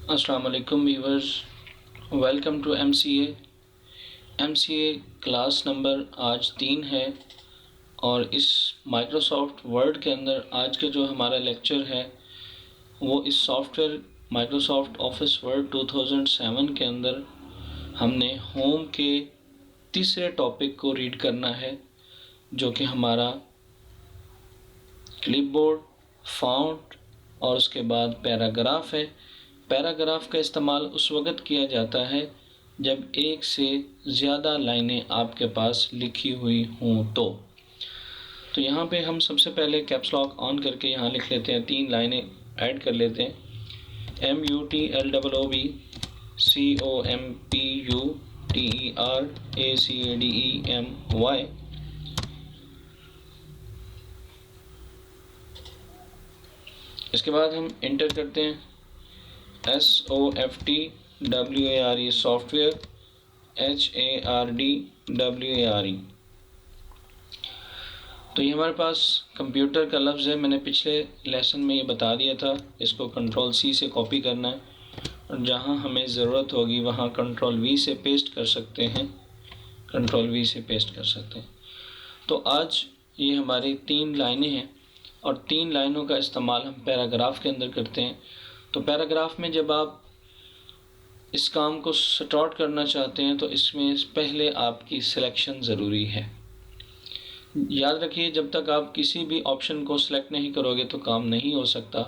अस्सलाम वालेकुम viewers, welcome to MCA class number आज 3 है। और इस माइक्रोसॉफ्ट वर्ड के अंदर आज का जो हमारा लेक्चर है वो इस सॉफ्टवेयर माइक्रोसॉफ्ट ऑफिस वर्ड 2007 के अंदर हमने होम के तीसरे टॉपिक को रीड करना है, जो कि हमारा क्लिपबोर्ड, फ़ॉन्ट और उसके बाद पैराग्राफ है। पैराग्राफ का इस्तेमाल उस वक़्त किया जाता है जब एक से ज़्यादा लाइनें आपके पास लिखी हुई हों। तो यहाँ पे हम सबसे पहले कैप्स लॉक ऑन करके यहाँ लिख लेते हैं, 3 लाइनें ऐड कर लेते हैं। MUTLOOBCOMPUTERACADEMY। इसके बाद हम इंटर करते हैं SOFTWARE सॉफ्टवेयर, HARDWARE। तो ये हमारे पास कंप्यूटर का लफ्ज़ है। मैंने पिछले लेसन में ये बता दिया था, इसको कंट्रोल C से कॉपी करना है और जहाँ हमें ज़रूरत होगी वहाँ कंट्रोल V से पेस्ट कर सकते हैं, तो आज ये हमारी 3 लाइनें हैं और 3 लाइनों का इस्तेमाल हम पैराग्राफ के अंदर करते हैं। तो पैराग्राफ में जब आप इस काम को स्टार्ट करना चाहते हैं तो इसमें पहले आपकी सिलेक्शन ज़रूरी है। याद रखिए, जब तक आप किसी भी ऑप्शन को सिलेक्ट नहीं करोगे तो काम नहीं हो सकता।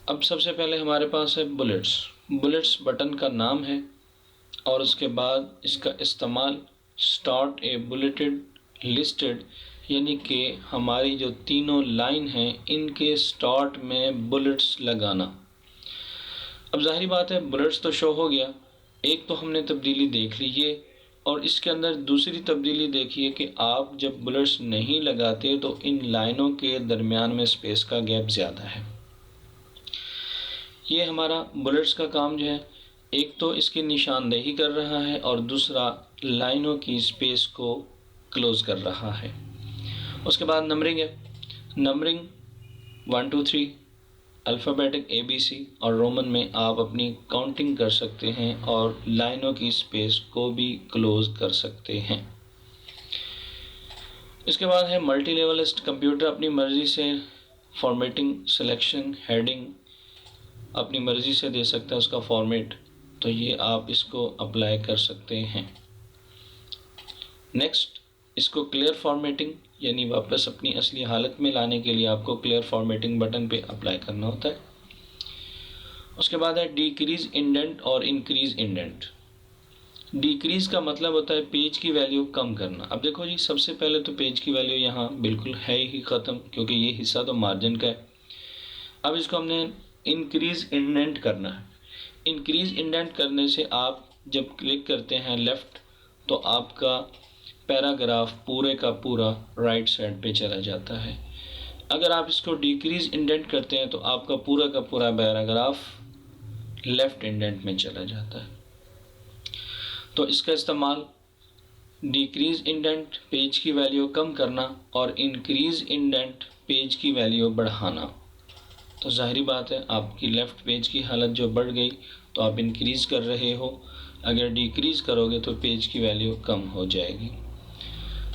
अब सबसे पहले हमारे पास है बुलेट्स बटन का नाम है और उसके बाद इसका इस्तेमाल स्टार्ट ए बुलेटेड लिस्टेड, यानी कि हमारी जो तीनों लाइन हैं इनके स्टार्ट में बुलेट्स लगाना। अब जाहिर बात है, बुलेट्स तो शो हो गया, एक तो हमने तब्दीली देख ली है और इसके अंदर दूसरी तब्दीली देखिए कि आप जब बुलेट्स नहीं लगाते तो इन लाइनों के दरमियान में स्पेस का गैप ज़्यादा है। ये हमारा बुलेट्स का काम जो है, एक तो इसकी निशानदेही कर रहा है और दूसरा लाइनों की स्पेस को क्लोज कर रहा है। उसके बाद नंबरिंग है, नंबरिंग 1 2 3 अल्फ़ाबेटिक ABC और रोमन में आप अपनी काउंटिंग कर सकते हैं और लाइनों की स्पेस को भी क्लोज कर सकते हैं। इसके बाद है मल्टी लेवल लिस्ट। कंप्यूटर अपनी मर्ज़ी से फॉर्मेटिंग, सिलेक्शन, हेडिंग अपनी मर्ज़ी से दे सकता है उसका फॉर्मेट, तो ये आप इसको अप्लाई कर सकते हैं। नेक्स्ट, इसको क्लियर फॉर्मेटिंग यानी वापस अपनी असली हालत में लाने के लिए आपको क्लियर फॉर्मेटिंग बटन पे अप्लाई करना होता है। उसके बाद है डिक्रीज इंडेंट और इंक्रीज इंडेंट। डिक्रीज का मतलब होता है पेज की वैल्यू कम करना। अब देखो जी, सबसे पहले तो पेज की वैल्यू यहाँ बिल्कुल है ही ख़त्म, क्योंकि ये हिस्सा तो मार्जिन का है। अब इसको हमने इंक्रीज इंडेंट करना है। इंक्रीज इंडेंट करने से आप जब क्लिक करते हैं लेफ़्ट तो आपका पैराग्राफ पूरे का पूरा राइट साइड पे चला जाता है। अगर आप इसको डिक्रीज इंडेंट करते हैं तो आपका पूरा का पूरा पैराग्राफ लेफ़्ट इंडेंट में चला जाता है। तो इसका इस्तेमाल डिक्रीज इंडेंट पेज की वैल्यू कम करना और इंक्रीज इंडेंट पेज की वैल्यू बढ़ाना। तो ज़ाहिरी बात है, आपकी लेफ़्ट पेज की हालत जो बढ़ गई तो आप इंक्रीज़ कर रहे हो, अगर डिक्रीज़ करोगे तो पेज की वैल्यू कम हो जाएगी।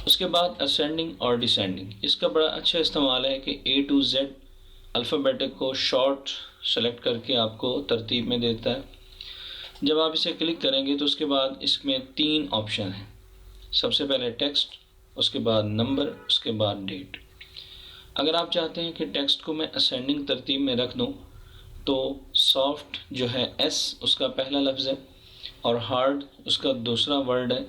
उसके बाद असेंडिंग और डिसेंडिंग, इसका बड़ा अच्छा इस्तेमाल है कि A to Z अल्फ़ाबेटिक को शॉर्ट सेलेक्ट करके आपको तरतीब में देता है। जब आप इसे क्लिक करेंगे तो उसके बाद इसमें 3 ऑप्शन हैं। सबसे पहले टेक्स्ट, उसके बाद नंबर, उसके बाद डेट। अगर आप चाहते हैं कि टेक्स्ट को मैं असेंडिंग तरतीब में रख दूं तो सॉफ्ट जो है S उसका पहला लफ्ज़ है और हार्ड उसका दूसरा वर्ड है,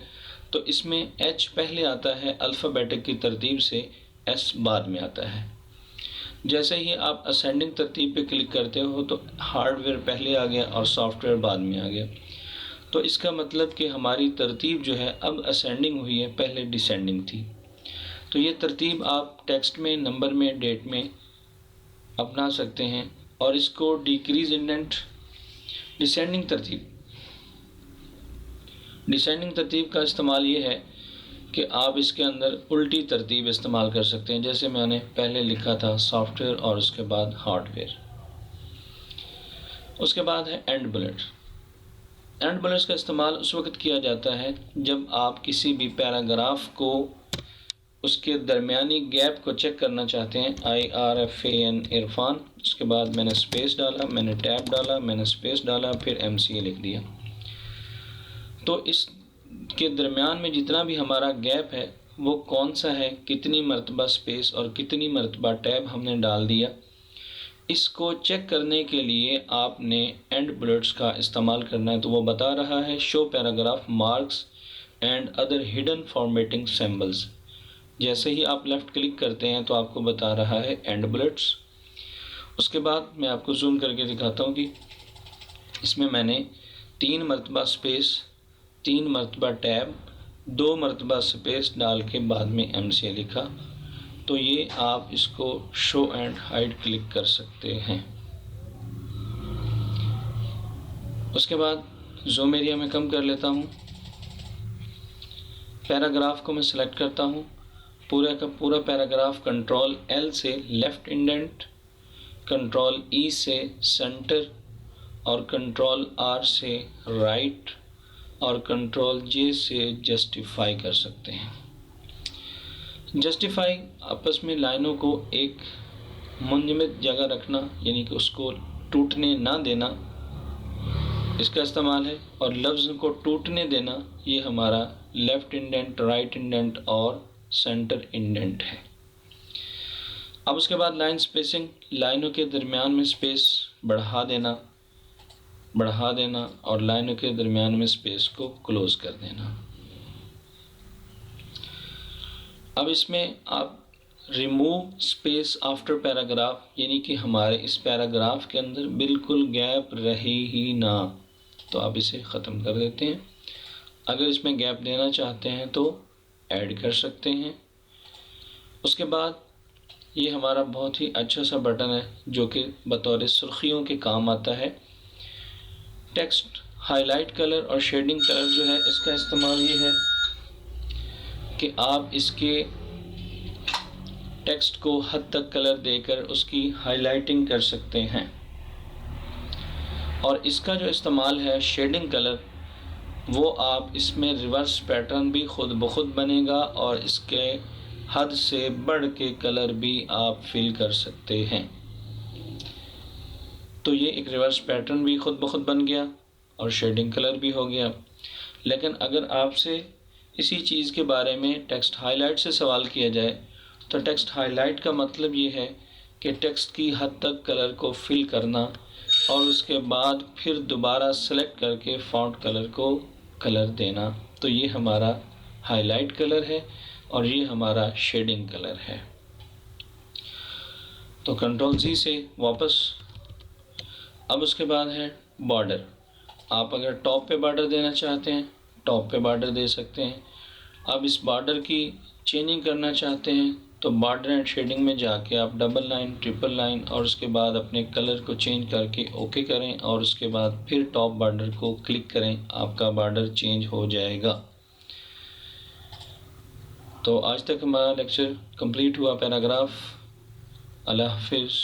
तो इसमें H पहले आता है अल्फ़ाबेटिक की तरतीब से, S बाद में आता है। जैसे ही आप असेंडिंग तरतीब पे क्लिक करते हो तो हार्डवेयर पहले आ गया और सॉफ्टवेयर बाद में आ गया। तो इसका मतलब कि हमारी तरतीब जो है अब असेंडिंग हुई है, पहले डिसेंडिंग थी। तो ये तरतीब आप टेक्स्ट में, नंबर में, डेट में अपना सकते हैं। और इसको डिक्रीज इंडेंट, डिसेंडिंग तरतीब का इस्तेमाल ये है कि आप इसके अंदर उल्टी तरतीब इस्तेमाल कर सकते हैं, जैसे मैंने पहले लिखा था सॉफ्टवेयर और उसके बाद हार्डवेयर। उसके बाद है एंड बुलेट्स। एंड बुलेट्स का इस्तेमाल उस वक्त किया जाता है जब आप किसी भी पैराग्राफ को उसके दरमियानी गैप को चेक करना चाहते हैं। IRFAN इरफान, उसके बाद मैंने स्पेस डाला, मैंने टैब डाला, मैंने स्पेस डाला, फिर MCA लिख दिया। तो इसके दरमियान में जितना भी हमारा गैप है वो कौन सा है, कितनी मरतबा स्पेस और कितनी मरतबा टैब हमने डाल दिया, इसको चेक करने के लिए आपने एंड बुलेट्स का इस्तेमाल करना है। तो वो बता रहा है show paragraph marks and other hidden formatting symbols. जैसे ही आप लेफ़्ट क्लिक करते हैं तो आपको बता रहा है एंड बुलेट्स। उसके बाद मैं आपको जूम करके दिखाता हूँ कि इसमें मैंने 3 मरतबा स्पेस, 3 मरतबा टैब, 2 मरतबा स्पेस डाल के बाद में MCA लिखा। तो ये आप इसको शो एंड हाइड क्लिक कर सकते हैं। उसके बाद जूम एरिया में कम कर लेता हूँ, पैराग्राफ को मैं सेलेक्ट करता हूँ, पूरा का पूरा पैराग्राफ कंट्रोल L से लेफ़्ट इंडेंट, कंट्रोल E से सेंटर और कंट्रोल R से राइट और कंट्रोल J से जस्टिफाई कर सकते हैं। जस्टिफाई आपस में लाइनों को एक मुंजमद जगह रखना, यानी कि उसको टूटने ना देना, इसका इस्तेमाल है। और लफ्ज़ को टूटने देना ये हमारा लेफ़्ट इंडेंट, राइट इंडेंट और सेंटर इंडेंट है। अब उसके बाद लाइन स्पेसिंग, लाइनों के दरमियान में स्पेस बढ़ा देना और लाइनों के दरमियान में स्पेस को क्लोज कर देना। अब इसमें आप रिमूव स्पेस आफ्टर पैराग्राफ, यानी कि हमारे इस पैराग्राफ के अंदर बिल्कुल गैप रहे ही ना, तो आप इसे ख़त्म कर देते हैं। अगर इसमें गैप देना चाहते हैं तो ऐड कर सकते हैं। उसके बाद ये हमारा बहुत ही अच्छा सा बटन है जो कि बतौर सुर्खियों के काम आता है। टेक्स्ट हाईलाइट कलर और शेडिंग कलर जो है, इसका इस्तेमाल ये है कि आप इसके टेक्स्ट को हद तक कलर देकर उसकी हाईलाइटिंग कर सकते हैं। और इसका जो इस्तेमाल है शेडिंग कलर, वो आप इसमें रिवर्स पैटर्न भी खुद ब खुद बनेगा और इसके हद से बढ़ के कलर भी आप फिल कर सकते हैं। तो ये एक रिवर्स पैटर्न भी खुद ब खुद बन गया और शेडिंग कलर भी हो गया। लेकिन अगर आपसे इसी चीज़ के बारे में टेक्स्ट हाईलाइट से सवाल किया जाए तो टेक्स्ट हाईलाइट का मतलब ये है कि टेक्स्ट की हद तक कलर को फिल करना और उसके बाद फिर दोबारा सेलेक्ट करके फ़ॉन्ट कलर को कलर देना। तो ये हमारा हाईलाइट कलर है और ये हमारा शेडिंग कलर है। तो कंट्रोल Z से वापस। अब उसके बाद है बॉर्डर। आप अगर टॉप पे बॉर्डर देना चाहते हैं टॉप पे बॉर्डर दे सकते हैं। अब इस बॉर्डर की चेंजिंग करना चाहते हैं तो बॉर्डर एंड शेडिंग में जाके आप डबल लाइन, ट्रिपल लाइन और उसके बाद अपने कलर को चेंज करके ओके करें और उसके बाद फिर टॉप बॉर्डर को क्लिक करें, आपका बॉर्डर चेंज हो जाएगा। तो आज तक हमारा लेक्चर कंप्लीट हुआ पैराग्राफ। अल्लाह हाफिज़।